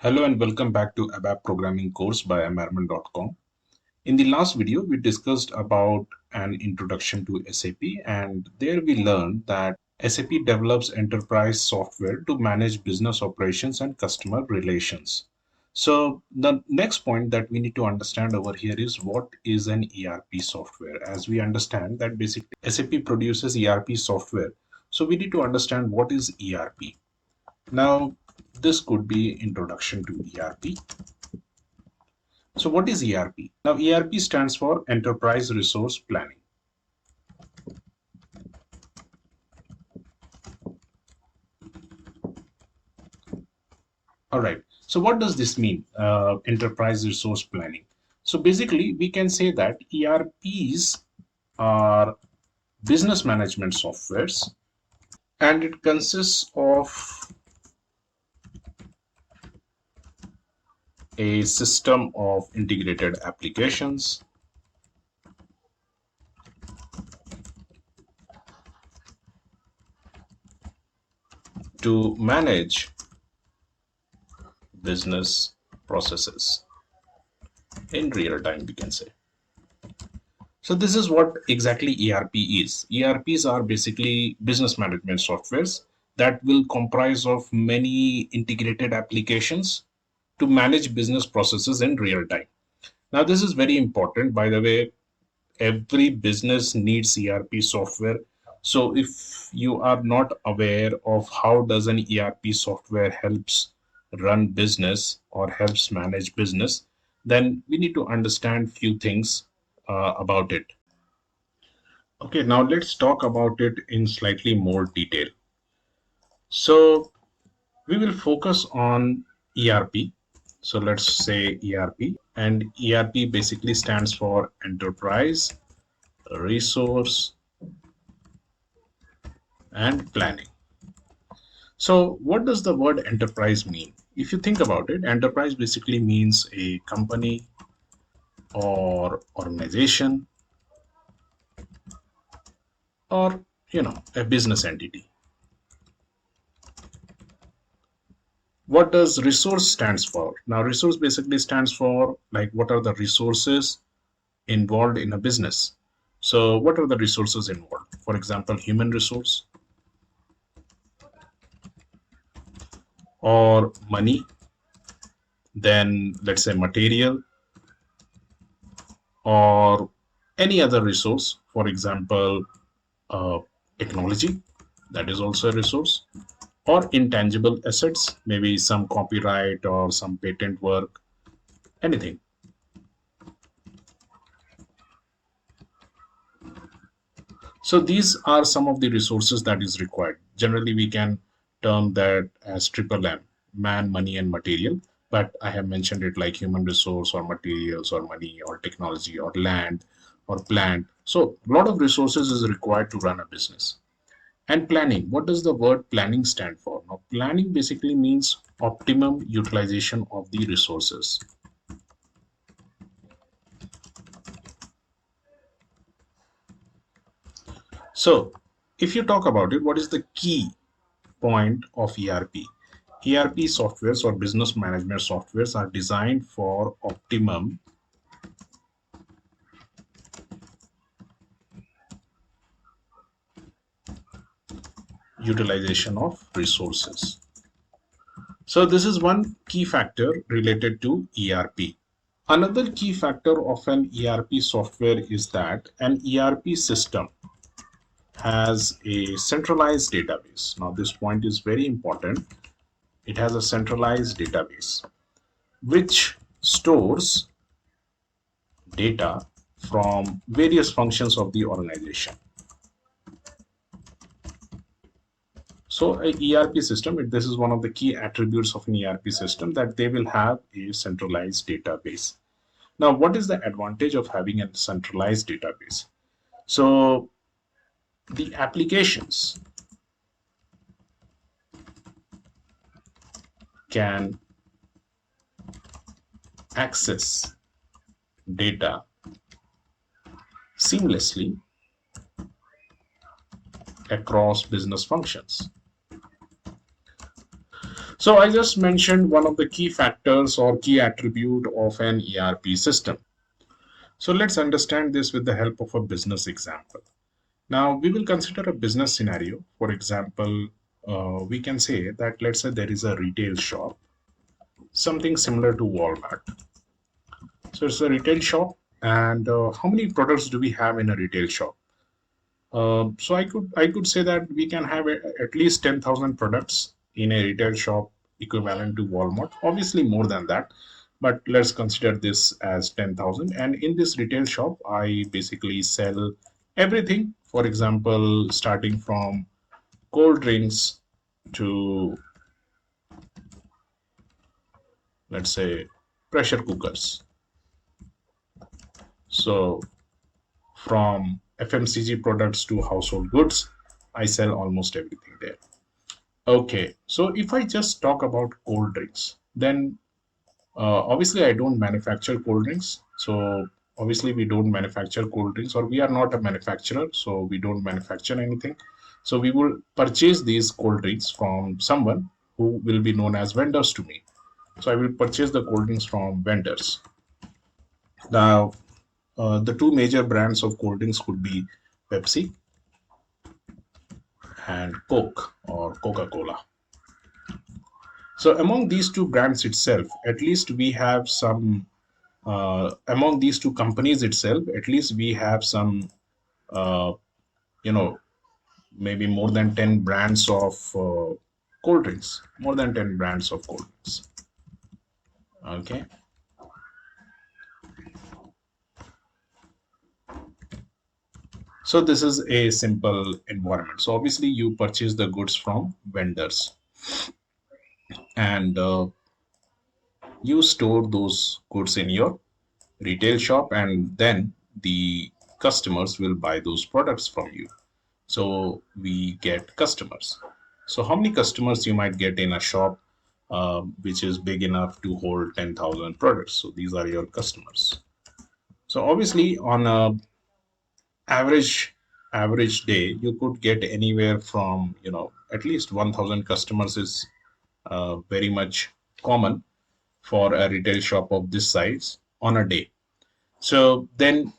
Hello and welcome back to ABAP programming course by amarman.com. In the last video, we discussed about an introduction to SAP, and there we learned that SAP develops enterprise software to manage business operations and customer relations. So the next point that we need to understand over here is what is an ERP software. As we understand that basically SAP produces ERP software. So we need to understand what is ERP. Now, this could be introduction to ERP. So what is ERP? Now, ERP stands for Enterprise Resource Planning. All right. So what does this mean? Enterprise Resource Planning. So basically, we can say that ERPs are business management softwares, and it consists of a system of integrated applications to manage business processes in real time, we can say. So this is what exactly ERP is. ERPs are basically business management softwares that will comprise of many integrated applications to manage business processes in real time. Now, this is very important. By the way, every business needs ERP software. So if you are not aware of how does an ERP software helps run business or helps manage business, then we need to understand few things about it. Okay, now let's talk about it in slightly more detail. So we will focus on ERP. So let's say ERP, and ERP basically stands for Enterprise Resource and Planning. So what does the word enterprise mean? If you think about it, enterprise basically means a company or organization or a business entity. What does resource stands for? Now resource basically stands for like what are the resources involved in a business. So what are the resources involved? For example, human resource or money, then let's say material or any other resource. For example, uh, technology, that is also a resource, or intangible assets, maybe some copyright or some patent work, anything. So these are some of the resources that is required. Generally, we can term that as triple M, man, money, and material. But I have mentioned it like human resource or materials or money or technology or land or plant. So a lot of resources is required to run a business. And planning, what does the word planning stand for? Now, planning basically means optimum utilization of the resources. So, if you talk about it, what is the key point of ERP? ERP softwares or business management softwares are designed for optimum utilization of resources. So this is one key factor related to ERP. Another key factor of an ERP software is that an ERP system has a centralized database. Now this point is very important. It has a centralized database which stores data from various functions of the organization. So a ERP system, this is one of the key attributes of an ERP system, that they will have a centralized database. Now, what is the advantage of having a centralized database? So the applications can access data seamlessly across business functions. So I just mentioned one of the key factors or key attribute of an ERP system. So let's understand this with the help of a business example. Now we will consider a business scenario. For example, we can say that let's say there is a retail shop, something similar to Walmart. So it's a retail shop, and how many products do we have in a retail shop? So I could say that we can have at least 10,000 products in a retail shop equivalent to Walmart. Obviously more than that, but let's consider this as 10,000. And in this retail shop, I basically sell everything. For example, starting from cold drinks to, let's say, pressure cookers. So from FMCG products to household goods, I sell almost everything there. Okay, so if I just talk about cold drinks, then obviously I don't manufacture cold drinks. So obviously we don't manufacture cold drinks, or we are not a manufacturer, so we don't manufacture anything. So we will purchase these cold drinks from someone who will be known as vendors to me. So I will purchase the cold drinks from vendors. Now, the two major brands of cold drinks could be Pepsi and Coke or Coca-Cola. So among these two brands itself, at least we have some, among these two companies itself, at least we have some, uh, you know, maybe more than 10 brands of cold drinks, more than 10 brands of cold drinks. Okay. So this is a simple environment. So obviously you purchase the goods from vendors, and you store those goods in your retail shop, and then the customers will buy those products from you. So we get customers. So how many customers you might get in a shop which is big enough to hold 10,000 products? So these are your customers. So obviously on a average day, you could get anywhere from, at least 1,000 customers is very much common for a retail shop of this size on a day. So then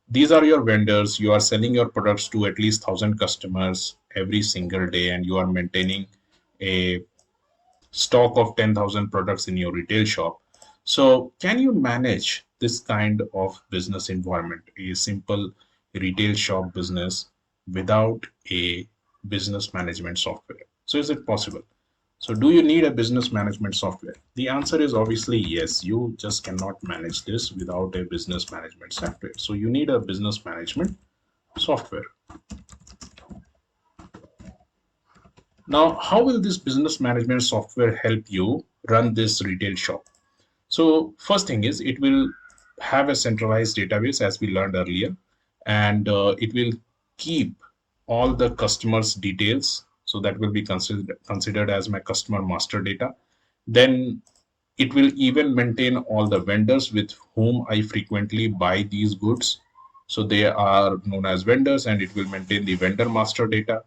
these are your vendors. You are selling your products to at least 1,000 customers every single day, and you are maintaining a stock of 10,000 products in your retail shop. So can you manage this kind of business environment, a simple retail shop business, without a business management software? So is it possible? So do you need a business management software? The answer is obviously yes. You just cannot manage this without a business management software. So you need a business management software. Now, how will this business management software help you run this retail shop? So first thing is, it will have a centralized database, as we learned earlier, and it will keep all the customers' details. So that will be considered as my customer master data. Then it will even maintain all the vendors with whom I frequently buy these goods. So they are known as vendors, and it will maintain the vendor master data.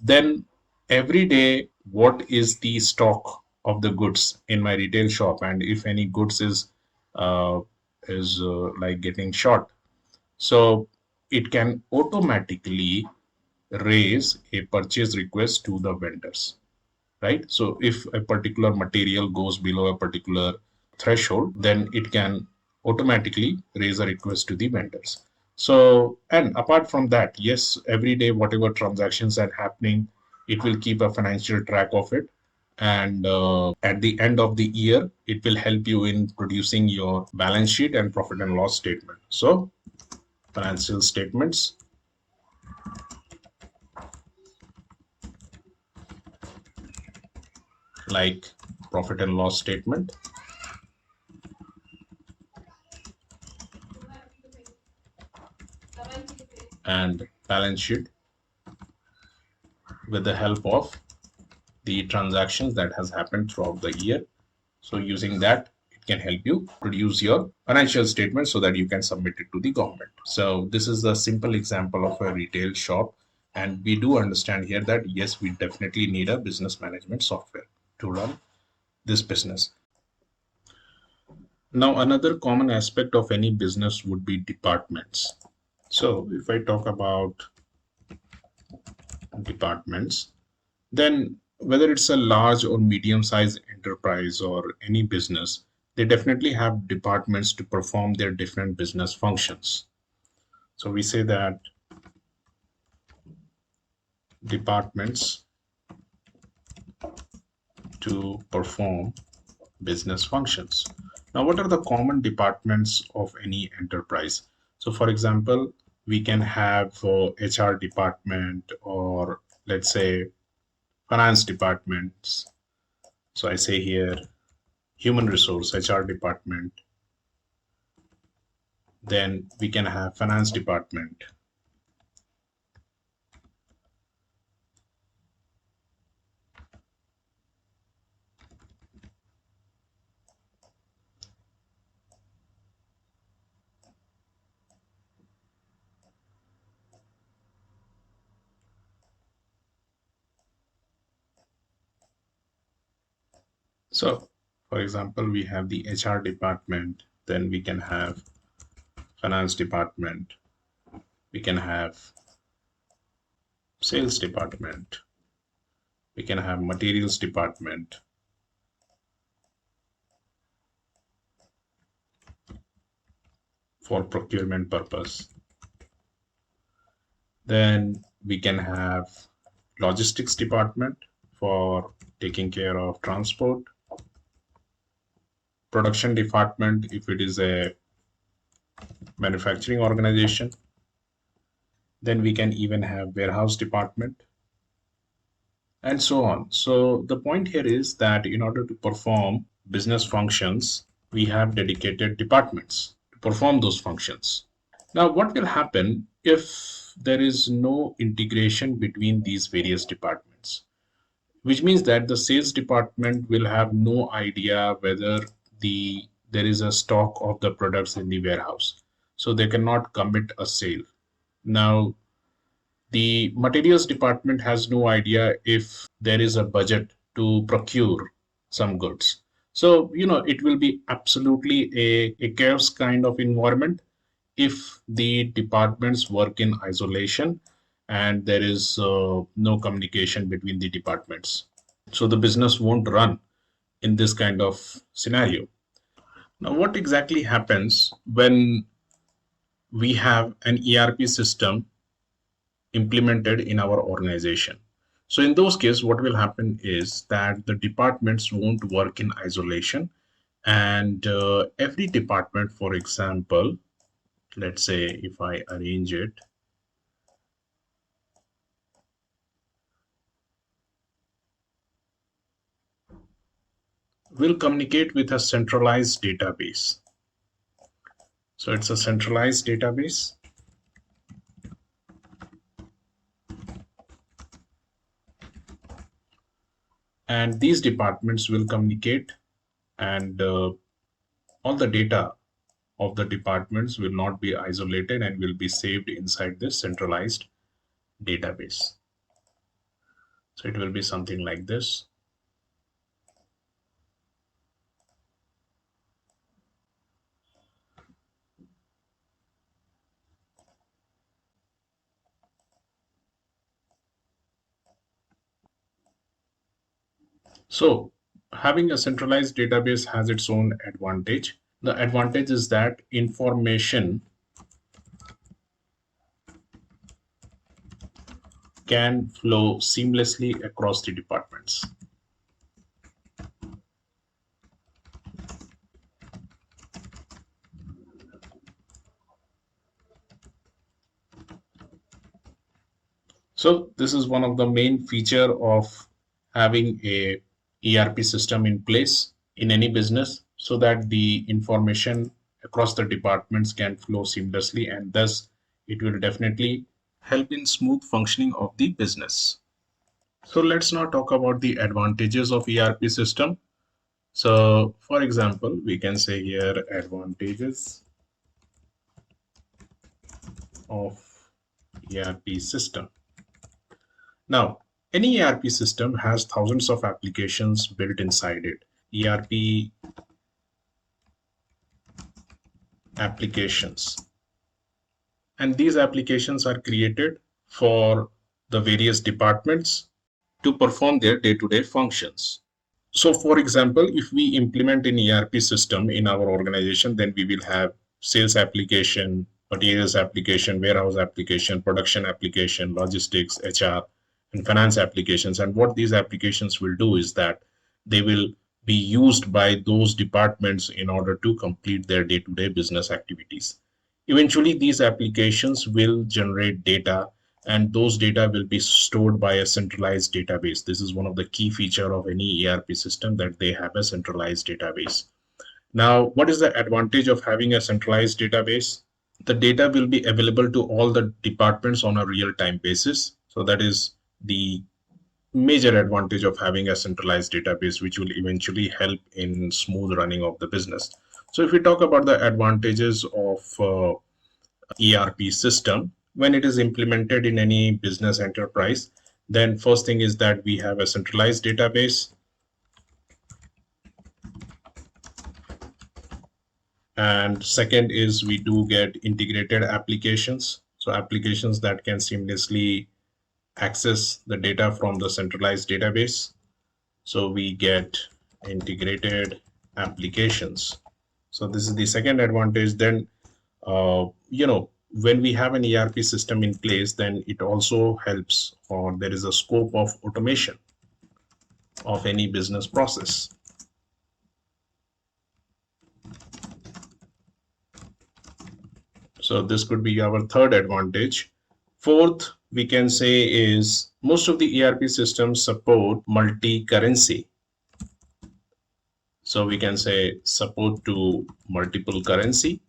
Then every day, what is the stock of the goods in my retail shop, and if any goods is like getting short, so it can automatically raise a purchase request to the vendors, right? So if a particular material goes below a particular threshold, then it can automatically raise a request to the vendors. So, and apart from that, yes, every day, whatever transactions are happening, it will keep a financial track of it. And at the end of the year, it will help you in producing your balance sheet and profit and loss statement. So, financial statements like profit and loss statement and balance sheet with the help of the transactions that has happened throughout the year. So using that, it can help you produce your financial statement so that you can submit it to the government. So this is a simple example of a retail shop. And we do understand here that yes, we definitely need a business management software to run this business. Now, another common aspect of any business would be departments. So, if I talk about departments, then whether it's a large or medium sized enterprise or any business, they definitely have departments to perform their different business functions. So, we say that departments to perform business functions. Now, what are the common departments of any enterprise? So, for example, we can have HR department, or let's say finance departments. So, I say here human resource HR department. Then we can have finance department. So, for example, we have the HR department, then we can have finance department, we can have sales department, we can have materials department, for procurement purpose. Then we can have logistics department for taking care of transport, production department if it is a manufacturing organization. Then we can even have warehouse department and so on. So the point here is that in order to perform business functions, we have dedicated departments to perform those functions. Now, what will happen if there is no integration between these various departments? Which means that the sales department will have no idea whether there is a stock of the products in the warehouse. So they cannot commit a sale. Now, the materials department has no idea if there is a budget to procure some goods. So, it will be absolutely a chaos kind of environment if the departments work in isolation and there is no communication between the departments. So the business won't run in this kind of scenario. Now, what exactly happens when we have an ERP system implemented in our organization? So in those cases, what will happen is that the departments won't work in isolation, and every department, for example, let's say if I arrange it, will communicate with a centralized database. So it's a centralized database. And these departments will communicate, and all the data of the departments will not be isolated and will be saved inside this centralized database. So it will be something like this. So having a centralized database has its own advantage. The advantage is that information can flow seamlessly across the departments. So this is one of the main feature of having a ERP system in place in any business, so that the information across the departments can flow seamlessly, and thus it will definitely help in smooth functioning of the business. So let's now talk about the advantages of ERP system. So for example, we can say here advantages of ERP system. Now, any ERP system has thousands of applications built inside it. ERP applications. And these applications are created for the various departments to perform their day-to-day functions. So for example, if we implement an ERP system in our organization, then we will have sales application, materials application, warehouse application, production application, logistics, HR, and finance applications. And what these applications will do is that they will be used by those departments in order to complete their day-to-day business activities. Eventually, these applications will generate data, and those data will be stored by a centralized database. This is one of the key feature of any ERP system, that they have a centralized database. Now, what is the advantage of having a centralized database? The data will be available to all the departments on a real-time basis. So that is the major advantage of having a centralized database, which will eventually help in smooth running of the business. So if we talk about the advantages of ERP system when it is implemented in any business enterprise, then first thing is that we have a centralized database, and second is we do get integrated applications, so applications that can seamlessly access the data from the centralized database. So we get integrated applications. So this is the second advantage. Then when we have an ERP system in place, then it also helps, or there is a scope of automation of any business process. So this could be our third advantage. Fourth, we can say is most of the ERP systems support multi-currency. So we can say support to multiple currency.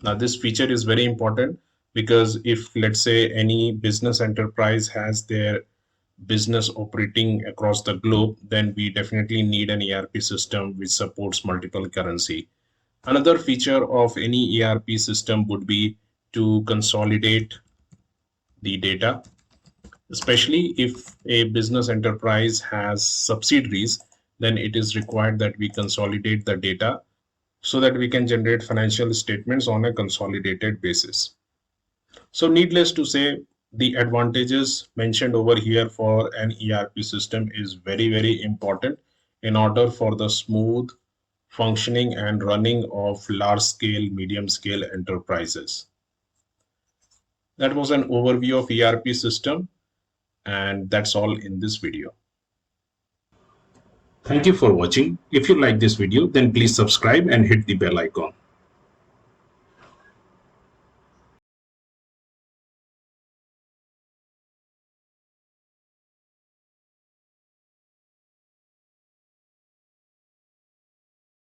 Now this feature is very important, because if let's say any business enterprise has their business operating across the globe, then we definitely need an ERP system which supports multiple currency. Another feature of any ERP system would be to consolidate the data, especially if a business enterprise has subsidiaries, then it is required that we consolidate the data so that we can generate financial statements on a consolidated basis. So needless to say, the advantages mentioned over here for an ERP system is very, very important in order for the smooth functioning and running of large scale, medium scale enterprises. That was an overview of ERP system, and that's all in this video. Thank you for watching. If you like this video, then please subscribe and hit the bell icon.